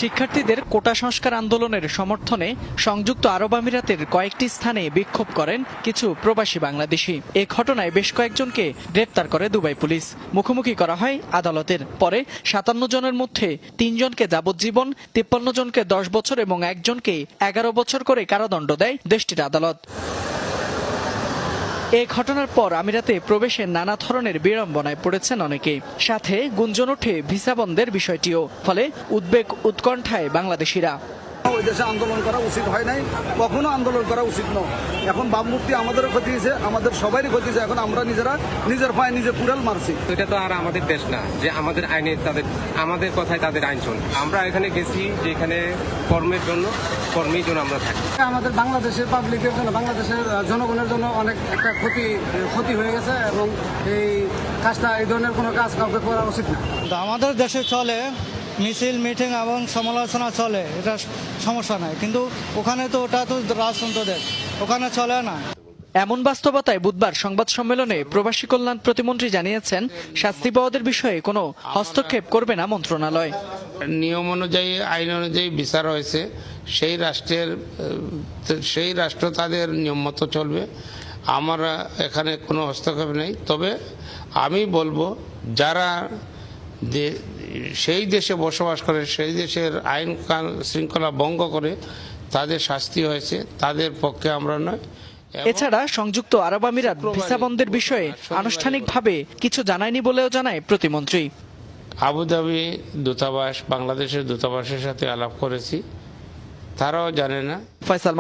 শিক্ষার্থীদের কোটা সংস্কার আন্দোলনের সমর্থনে সংযুক্ত আরব আমিরাতের কয়েকটি স্থানে বিক্ষোভ করেন কিছু প্রবাসী বাংলাদেশি। এ ঘটনায় বেশ কয়েকজনকে গ্রেপ্তার করে দুবাই পুলিশ। মুখোমুখি করা হয় আদালতের। পরে ৫৭ জনের মধ্যে ৩ জনকে যাবজ্জীবন, ৫৩ জনকে ১০ বছর এবং একজনকে ১১ বছর করে কারাদণ্ড দেয় দেশটির আদালত। এ ঘটনার পর আমিরাতে প্রবেশের নানা ধরনের বিড়ম্বনায় পড়েছেন অনেকে। সাথে গুঞ্জন ওঠে ভিসা বন্ধের বিষয়টিও। ফলে উদ্বেগ উৎকণ্ঠায় বাংলাদেশিরা। ওই দেশে আন্দোলন করা উচিত হয় নাই, কখনো আন্দোলন করা উচিত নয়। এখন ভাবমূর্তি আমাদেরও ক্ষতি হয়েছে, আমাদের সবারই ক্ষতি হয়েছে। এখন আমরা নিজের পায়ে নিজে কুড়াল মারছি। এটা তো আর আমাদের দেশ না যে আমাদের আইনে আমাদের কথায় তাদের আইন চলে। আমরা এখানে গেছি যে এখানে কর্মের জন্য আমরা থাকি। আমাদের বাংলাদেশের পাবলিকের জন্য, বাংলাদেশের জনগণের জন্য অনেক একটা ক্ষতি হয়ে গেছে এবং এই কাজটা, এই ধরনের কোনো কাজ কাউকে করা উচিত না। আমাদের দেশে চলে মিছিল, মিটিং এবং সমালোচনা চলে, এটা সমস্যা নাই, কিন্তু ওখানে তো ওটা তো রাজতন্ত্র দেশ, ওখানে চলে না। এমন বাস্তবতায় বুধবার সংবাদ সম্মেলনে প্রবাসী কল্যাণ প্রতিমন্ত্রী জানিয়েছেন, শাস্তি পাওয়াদের বিষয়ে কোনো হস্তক্ষেপ করবে না মন্ত্রণালয়। নিয়ম অনুযায়ী, আইন অনুযায়ী বিচার হয়েছে, সেই রাষ্ট্র তাদের নিয়ম মতো চলবে। আমরা এখানে কোনো হস্তক্ষেপ নেই। তবে আমি বলবো, যারা সেই দেশে বসবাস করে, সেই দেশের আইন শৃঙ্খলা ভঙ্গ করে তাদের শাস্তি হয়েছে, তাদের পক্ষে আমরা নয়। এছাড়া সংযুক্ত আরব আমিরাত ভিসা বন্ধের বিষয়ে আনুষ্ঠানিকভাবে কিছু জানায়নি বলেও জানায় প্রতিমন্ত্রী। আবুধাবি দূতাবাস, বাংলাদেশের দূতাবাসের সাথে আলাপ করেছি, তারাও জানে না। ফয়সাল